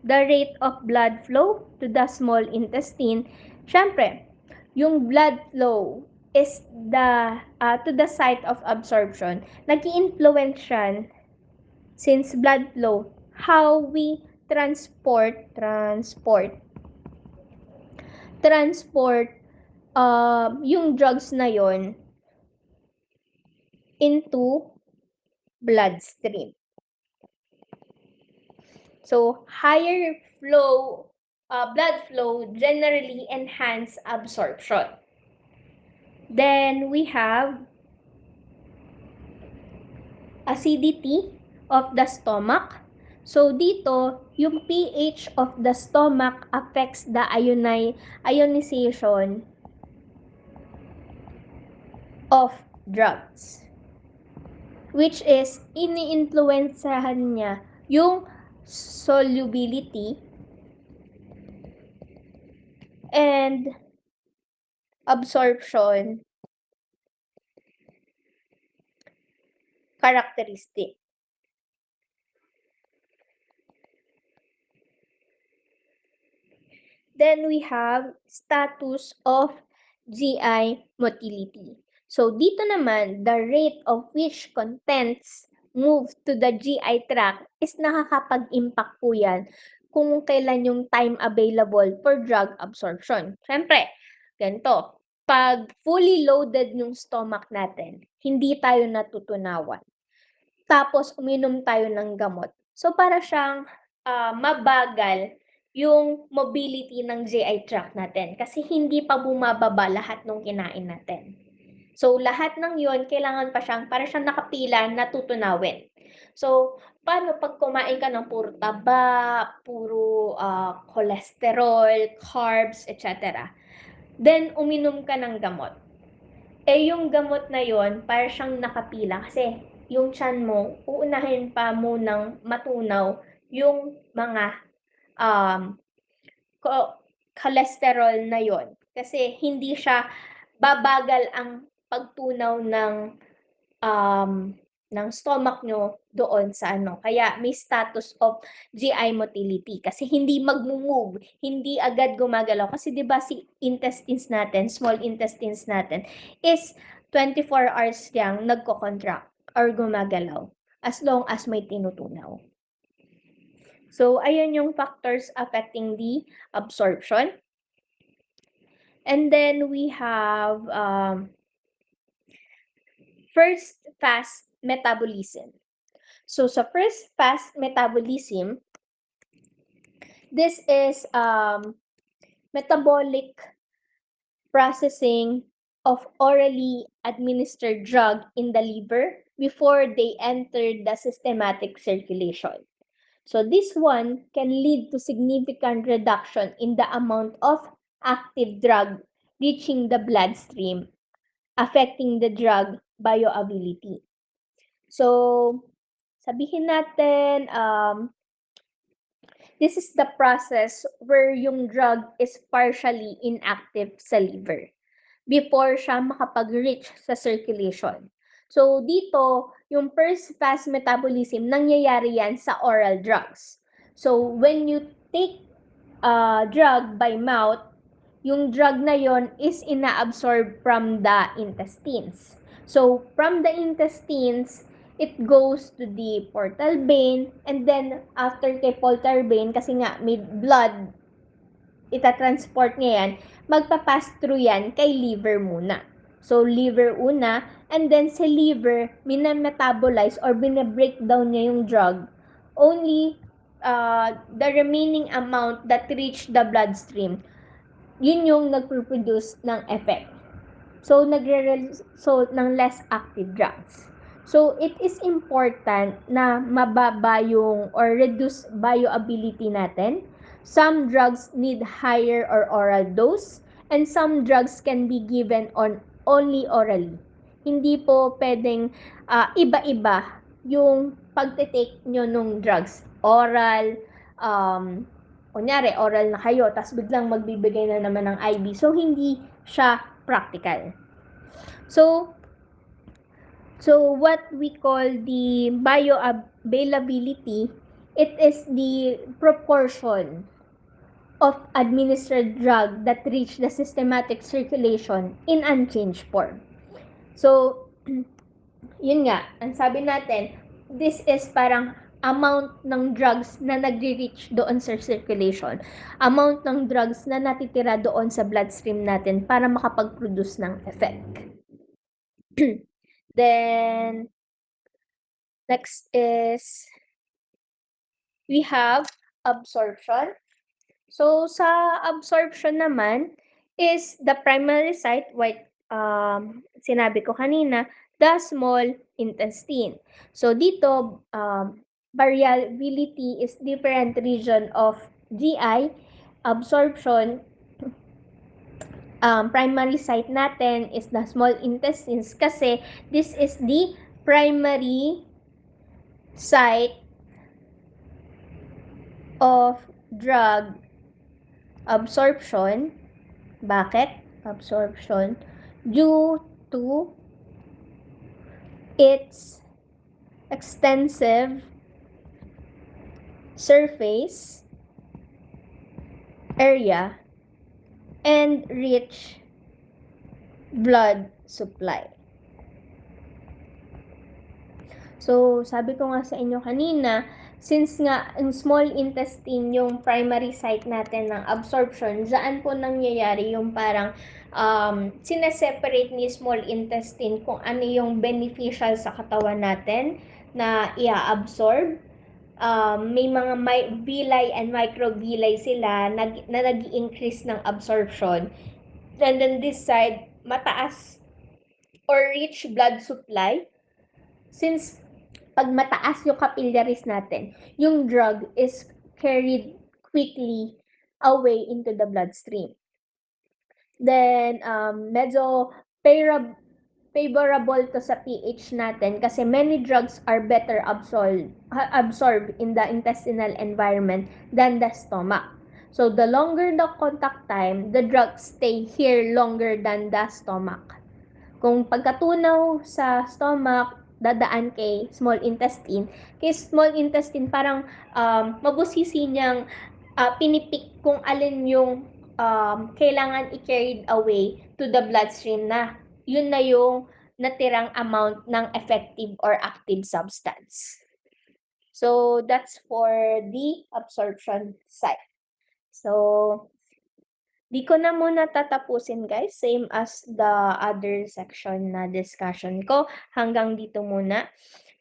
the rate of blood flow to the small intestine. Syempre, yung blood flow is to the site of absorption. Nag-i-influence yan since blood flow, how we transport yung drugs na yon into bloodstream. So, higher blood flow generally enhance absorption. Then we have acidity of the stomach. So, dito, yung pH of the stomach affects the ionization of drugs, which is ini-influensahan niya yung solubility and absorption characteristic. Then we have status of GI motility. So dito naman, the rate of which contents move to the GI tract is nakakapag-impact po yan kung kailan yung time available for drug absorption. Siyempre, ganito, pag fully loaded yung stomach natin, hindi tayo natutunawan. Tapos, uminom tayo ng gamot. So, para siyang mabagal yung mobility ng GI tract natin kasi hindi pa bumababa lahat ng kinain natin. So, lahat ng yon kailangan pa siyang, para siyang nakapila na tutunawin. So, paano pag kumain ka ng puro taba, puro cholesterol, carbs, etc. Then, uminom ka ng gamot. Yung gamot na yon para siyang nakapila kasi yung tiyan mo, uunahin pa munang matunaw yung mga cholesterol na yon kasi hindi siya babagal ang pagtunaw ng stomach nyo doon sa kaya may status of GI motility kasi hindi mag-move, hindi agad gumagalaw kasi 'di ba si intestines natin, small intestines natin is 24 hours lang nagko-contract or gumagalaw as long as may tinutunaw. So, ayun yung factors affecting the absorption. And then we have first fast metabolism. So, sa first fast metabolism, this is metabolic processing of orally administered drug in the liver before they enter the systematic circulation. So this one can lead to significant reduction in the amount of active drug reaching the bloodstream, affecting the drug bioavailability. So, sabihin natin, this is the process where yung drug is partially inactive sa liver before siya makapag-reach sa circulation. So, dito, yung first fast metabolism, nangyayari yan sa oral drugs. So, when you take drug by mouth, yung drug na yon is inaabsorb from the intestines. So, from the intestines, it goes to the portal vein, and then after kay portal vein, kasi nga may blood, itatransport niya yan, magpapass through yan kay liver muna. So, liver una, and then sa liver, minametabolize or binabreakdown niya yung drug. Only the remaining amount that reach the bloodstream, yun yung nagproduce ng effect. So, nagre-result ng less active drugs. So, it is important na mababa yung or reduce bioavailability natin. Some drugs need higher or oral dose, and some drugs can be given only orally. Hindi po pwedeng iba-iba yung pagte-take nyo nung drugs. Oral, kunyari, oral na kayo, tapos biglang magbibigay na naman ng IV. So, hindi siya practical. So, So what we call the bioavailability, it is the proportion of administered drug that reach the systematic circulation in unchanged form. So, yun nga, ang sabi natin, this is parang amount ng drugs na nagre-reach doon sa circulation, amount ng drugs na natitira doon sa bloodstream natin para makapag-produce ng effect. Then, next is, we have absorption. So, sa absorption naman is the primary site, sinabi ko kanina, the small intestine. So, dito, variability is different region of GI. Absorption, primary site natin is the small intestines kasi this is the primary site of drug absorption. Bakit? Absorption due to its extensive surface area and rich blood supply. So, sabi ko nga sa inyo kanina, since nga ang small intestine yung primary site natin ng absorption, dyan po nangyayari yung parang sineseparate ni small intestine kung ano yung beneficial sa katawan natin na i-absorb. May mga villi and microvilli sila na nag-i-increase ng absorption. And then this side, mataas or rich blood supply. Since pag mataas yung capillaries natin, yung drug is carried quickly away into the bloodstream. Then, medyo favorable to sa pH natin kasi many drugs are better absorbed in the intestinal environment than the stomach. So, the longer the contact time, the drugs stay here longer than the stomach. Kung pagkatunaw sa stomach, dadaan kay small intestine. Kay small intestine, parang mabusisi niyang pinipik kung alin yung kailangan i-carried away to the bloodstream na. Yun na yung natirang amount ng effective or active substance. So, that's for the absorption site. So, di ko na muna tatapusin guys, same as the other section na discussion ko. Hanggang dito muna.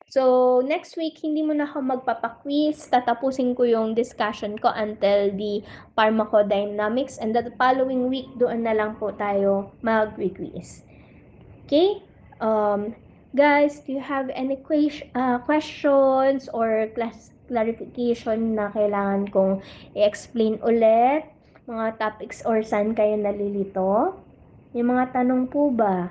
So, next week, hindi muna ako magpapa-quiz. Tatapusin ko yung discussion ko until the pharmacodynamics. And the following week, doon na lang po tayo mag-quiz. Okay? Guys, do you have any questions or clarification na kailangan kong i-explain ulit? Mga topics or saan kayo nalilito? Yung mga tanong po ba?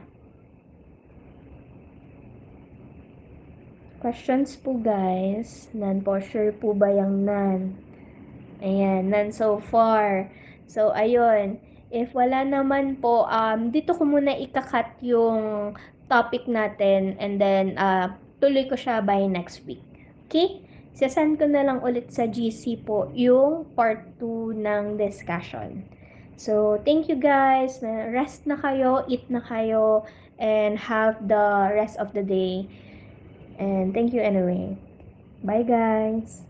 Questions po guys. None po. Sure po ba yung none? Ayan, none so far. So, ayun. If wala naman po, dito ko muna ikakat yung topic natin and then tuloy ko siya by next week. Okay? Sasend ko na lang ulit sa GC po yung part 2 ng discussion. So, thank you guys. Rest na kayo, eat na kayo, and have the rest of the day. And thank you anyway. Bye guys.